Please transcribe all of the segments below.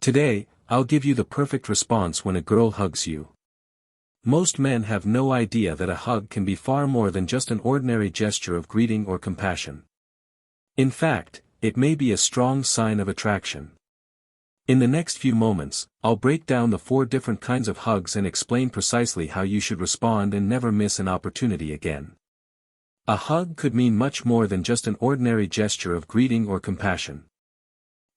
Today, I'll give you the perfect response when a girl hugs you. Most men have no idea that a hug can be far more than just an ordinary gesture of greeting or compassion. In fact, it may be a strong sign of attraction. In the next few moments, I'll break down the 4 different kinds of hugs and explain precisely how you should respond and never miss an opportunity again. A hug could mean much more than just an ordinary gesture of greeting or compassion.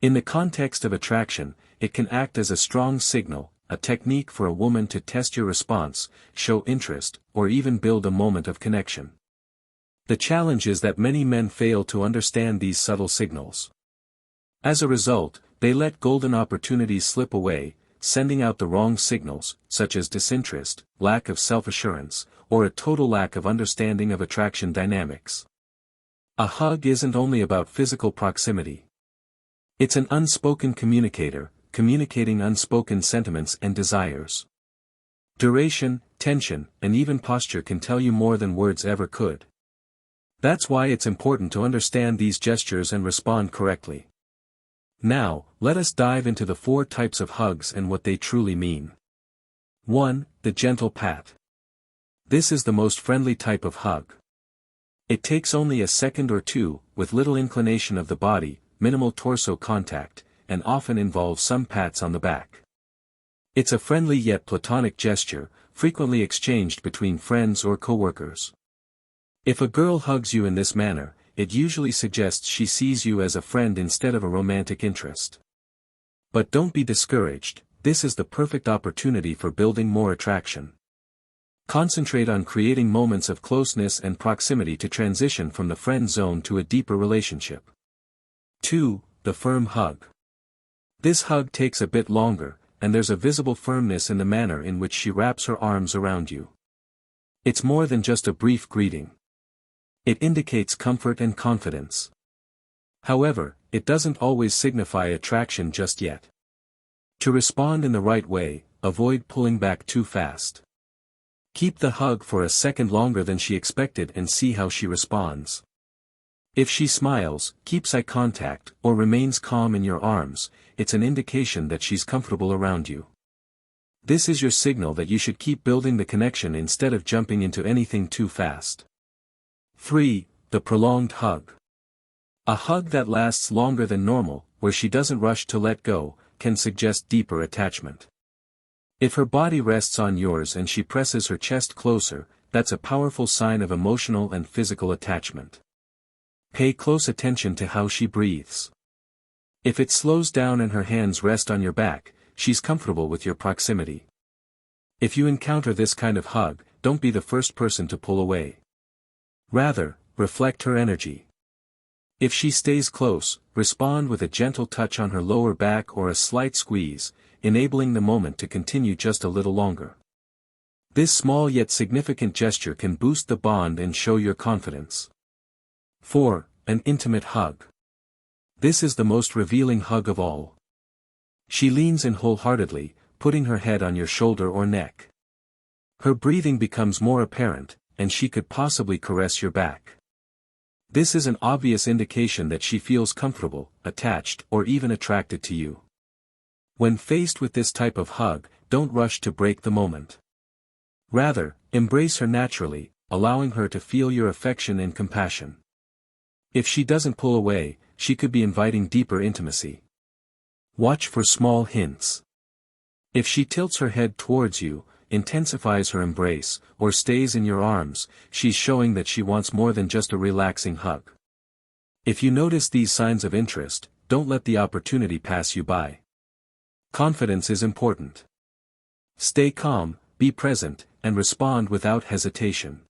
In the context of attraction, it can act as a strong signal, a technique for a woman to test your response, show interest, or even build a moment of connection. The challenge is that many men fail to understand these subtle signals. As a result, they let golden opportunities slip away, sending out the wrong signals, such as disinterest, lack of self-assurance, or a total lack of understanding of attraction dynamics. A hug isn't only about physical proximity. It's an unspoken communicator, communicating unspoken sentiments and desires. Duration, tension, and even posture can tell you more than words ever could. That's why it's important to understand these gestures and respond correctly. Now, let us dive into the 4 types of hugs and what they truly mean. 1. The gentle pat. This is the most friendly type of hug. It takes only a second or 2, with little inclination of the body, minimal torso contact, and often involves some pats on the back. It's a friendly yet platonic gesture, frequently exchanged between friends or coworkers. If a girl hugs you in this manner, it usually suggests she sees you as a friend instead of a romantic interest. But don't be discouraged, this is the perfect opportunity for building more attraction. Concentrate on creating moments of closeness and proximity to transition from the friend zone to a deeper relationship. 2. The firm hug. This hug takes a bit longer, and there's a visible firmness in the manner in which she wraps her arms around you. It's more than just a brief greeting. It indicates comfort and confidence. However, it doesn't always signify attraction just yet. To respond in the right way, avoid pulling back too fast. Keep the hug for a second longer than she expected and see how she responds. If she smiles, keeps eye contact, or remains calm in your arms, it's an indication that she's comfortable around you. This is your signal that you should keep building the connection instead of jumping into anything too fast. 3. The prolonged hug. A hug that lasts longer than normal, where she doesn't rush to let go, can suggest deeper attachment. If her body rests on yours and she presses her chest closer, that's a powerful sign of emotional and physical attachment. Pay close attention to how she breathes. If it slows down and her hands rest on your back, she's comfortable with your proximity. If you encounter this kind of hug, don't be the first person to pull away. Rather, reflect her energy. If she stays close, respond with a gentle touch on her lower back or a slight squeeze, enabling the moment to continue just a little longer. This small yet significant gesture can boost the bond and show your confidence. 4. An intimate hug. This is the most revealing hug of all. She leans in wholeheartedly, putting her head on your shoulder or neck. Her breathing becomes more apparent, and she could possibly caress your back. This is an obvious indication that she feels comfortable, attached, or even attracted to you. When faced with this type of hug, don't rush to break the moment. Rather, embrace her naturally, allowing her to feel your affection and compassion. If she doesn't pull away, she could be inviting deeper intimacy. Watch for small hints. If she tilts her head towards you, intensifies her embrace, or stays in your arms, she's showing that she wants more than just a relaxing hug. If you notice these signs of interest, don't let the opportunity pass you by. Confidence is important. Stay calm, be present, and respond without hesitation.